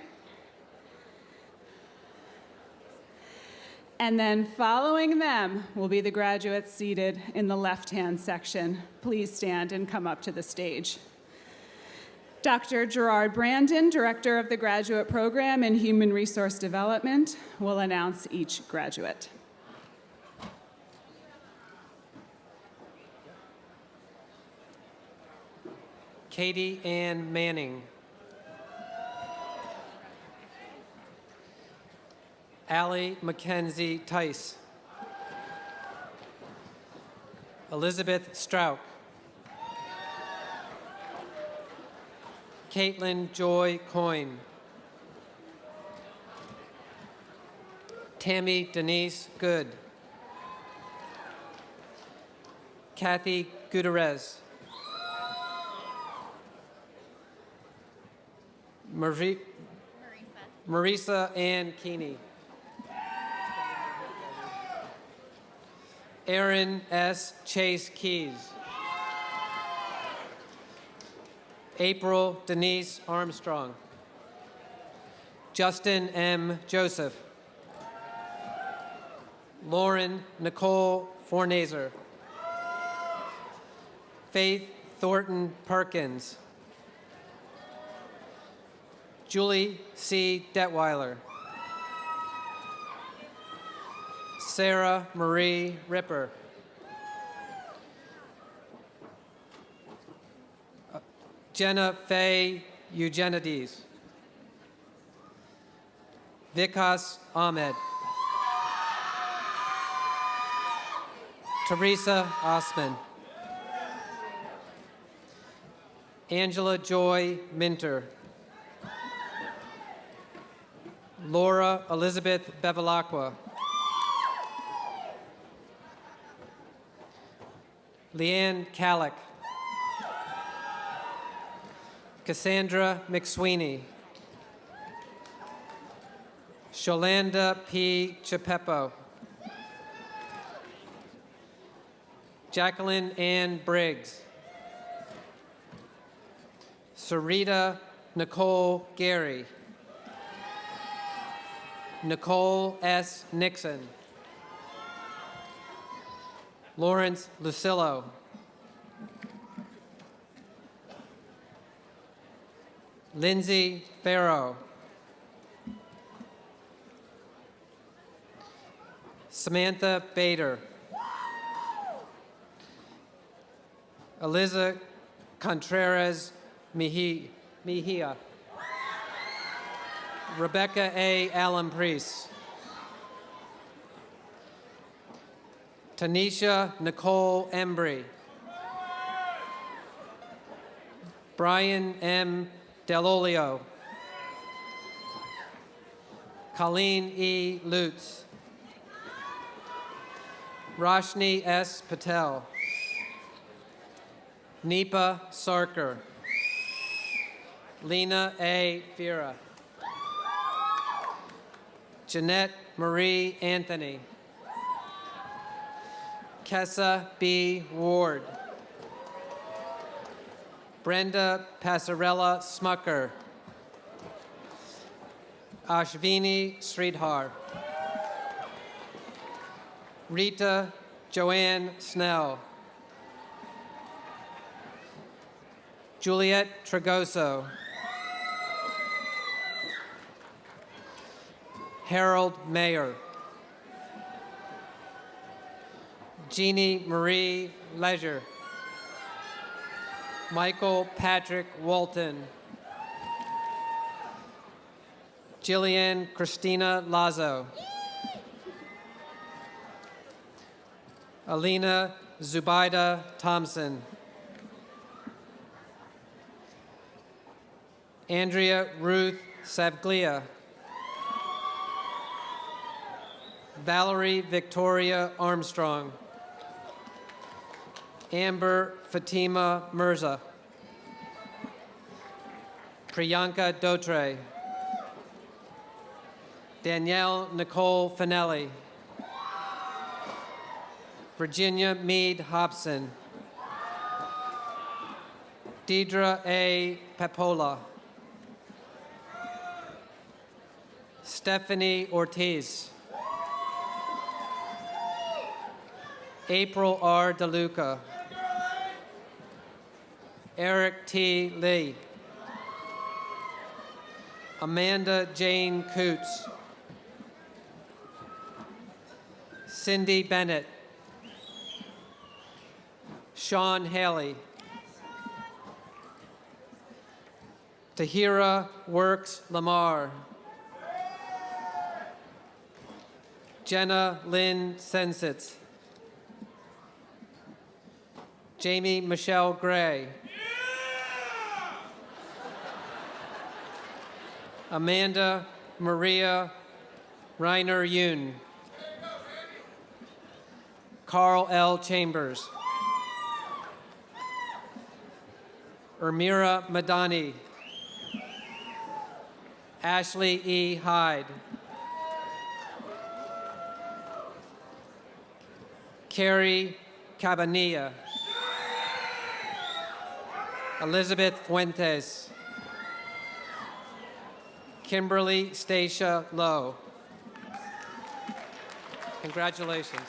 And then following them will be the graduates seated in the left-hand section. Please stand and come up to the stage. Dr. Gerard Brandon, Director of the Graduate Program in Human Resource Development, will announce each graduate. Katie Ann Manning. Allie Mackenzie Tice. Elizabeth Strauch. Caitlin Joy Coyne. Tammy Denise Good. Kathy Gutierrez. Marisa Ann Keeney. Aaron S. Chase Keys. April Denise Armstrong. Justin M. Joseph. Lauren Nicole Fornazer. Faith Thornton Perkins. Julie C. Detweiler. Sarah Marie Ripper. Jenna Faye Eugenides. Vikas Ahmed. Teresa Osman. Angela Joy Minter. Laura Elizabeth Bevilacqua. Leanne Calick. Cassandra McSweeney. Sholanda P. Chapeppo. Jacqueline Ann Briggs. Sarita Nicole Gary. Nicole S. Nixon. Lawrence Lucillo. Lindsay Farrow. Samantha Bader. Eliza Contreras Mejia. Rebecca A. Allen Priest. Tanisha Nicole Embry. Brian M. Delolio. Colleen E. Lutz. Roshni S. Patel. Nipa Sarkar. Lena A. Fira. Jeanette Marie Anthony. Kessa B. Ward. Brenda Passarella Smucker. Ashvini Sridhar. Rita Joanne Snell. Juliet Tragoso. Harold Mayer. Jeannie Marie Leisure. Michael Patrick Walton. Jillian Christina Lazo. Alina Zubaida Thompson. Andrea Ruth Savglia. Valerie Victoria Armstrong. Amber Fatima Mirza. Priyanka Dotre. Danielle Nicole Finelli. Virginia Meade Hobson. Deidre A. Papola. Stephanie Ortiz. April R. DeLuca. Eric T. Lee. Amanda Jane Coots. Cindy Bennett. Sean Haley. Tahira Works Lamar. Jenna Lynn Sensitz. Jamie Michelle Gray. Amanda Maria Reiner Yoon. Carl L. Chambers. Ermira Madani. Ashley E. Hyde. Carrie Cabanilla. Elizabeth Fuentes. Kimberly Stacia Lowe. Congratulations.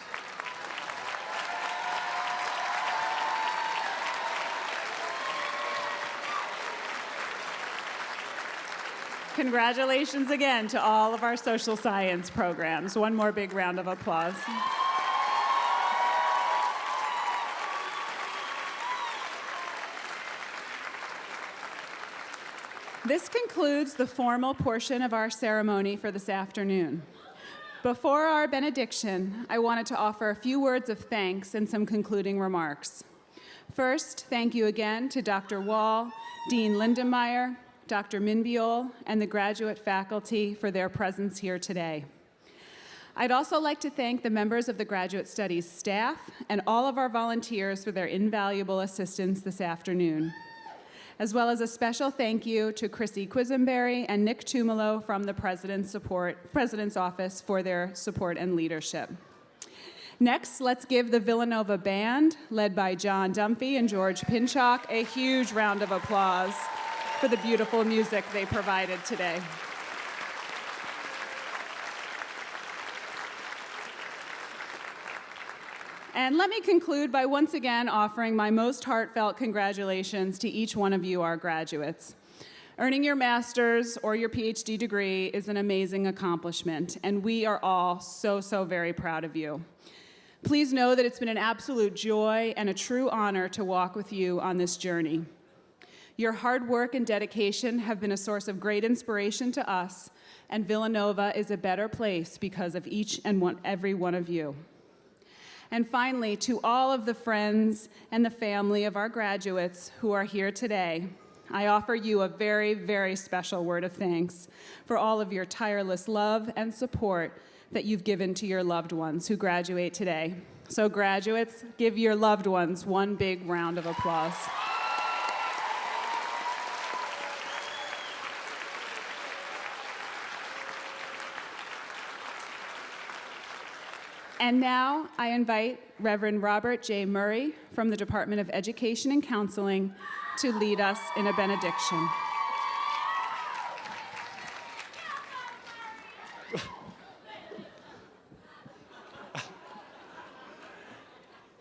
Congratulations again to all of our social science programs. One more big round of applause. This concludes the formal portion of our ceremony for this afternoon. Before our benediction, I wanted to offer a few words of thanks and some concluding remarks. First, thank you again to Dr. Wall, Dean Lindenmeyer, Dr. Minbiol, and the graduate faculty for their presence here today. I'd also like to thank the members of the Graduate Studies staff and all of our volunteers for their invaluable assistance this afternoon. as well as a special thank you to Chrissy Quisenberry and Nick Tumolo from the President's Office for their support and leadership. Next, let's give the Villanova Band, led by John Dumphy and George Pinchok, a huge round of applause for the beautiful music they provided today. And let me conclude by once again offering my most heartfelt congratulations to each one of you, our graduates. Earning your master's or your PhD degree is an amazing accomplishment, and we are all so, so very proud of you. Please know that it's been an absolute joy and a true honor to walk with you on this journey. Your hard work and dedication have been a source of great inspiration to us, and Villanova is a better place because of each and every one of you. And finally, to all of the friends and the family of our graduates who are here today, I offer you a very, very special word of thanks for all of your tireless love and support that you've given to your loved ones who graduate today. So graduates, give your loved ones one big round of applause. And now I invite Reverend Robert J. Murray from the Department of Education and Counseling to lead us in a benediction.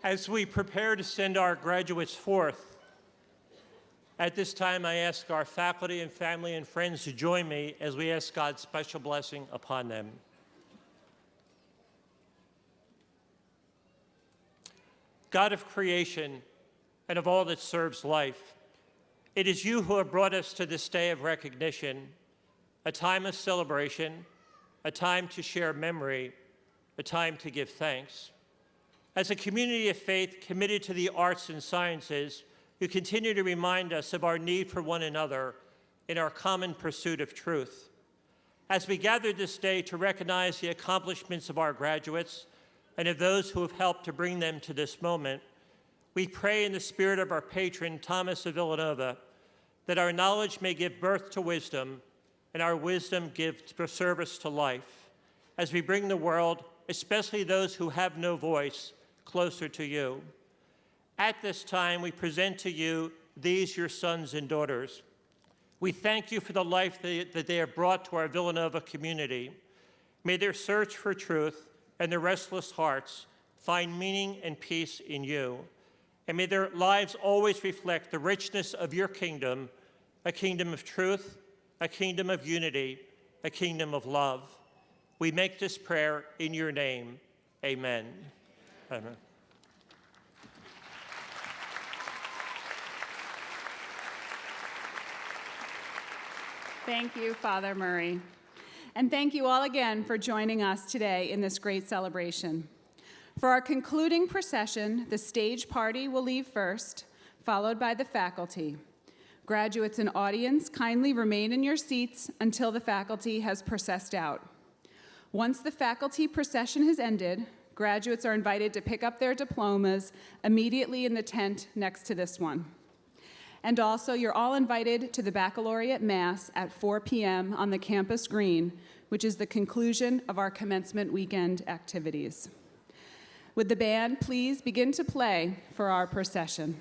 As we prepare to send our graduates forth, at this time I ask our faculty and family and friends to join me as we ask God's special blessing upon them. God of creation and of all that serves life, it is you who have brought us to this day of recognition, a time of celebration, a time to share memory, a time to give thanks. As a community of faith committed to the arts and sciences, you continue to remind us of our need for one another in our common pursuit of truth. As we gather this day to recognize the accomplishments of our graduates and of those who have helped to bring them to this moment, we pray in the spirit of our patron, Thomas of Villanova, that our knowledge may give birth to wisdom and our wisdom give service to life, as we bring the world, especially those who have no voice, closer to you. At this time, we present to you these, your sons and daughters. We thank you for the life that they have brought to our Villanova community. May their search for truth and their restless hearts find meaning and peace in you. And may their lives always reflect the richness of your kingdom, a kingdom of truth, a kingdom of unity, a kingdom of love. We make this prayer in your name. Amen. Amen. Thank you, Father Murray. And thank you all again for joining us today in this great celebration. For our concluding procession, the stage party will leave first, followed by the faculty. Graduates and audience, kindly remain in your seats until the faculty has processed out. Once the faculty procession has ended, graduates are invited to pick up their diplomas immediately in the tent next to this one. And also, you're all invited to the Baccalaureate Mass at 4 p.m. on the campus green, which is the conclusion of our commencement weekend activities. Would the band please begin to play for our procession?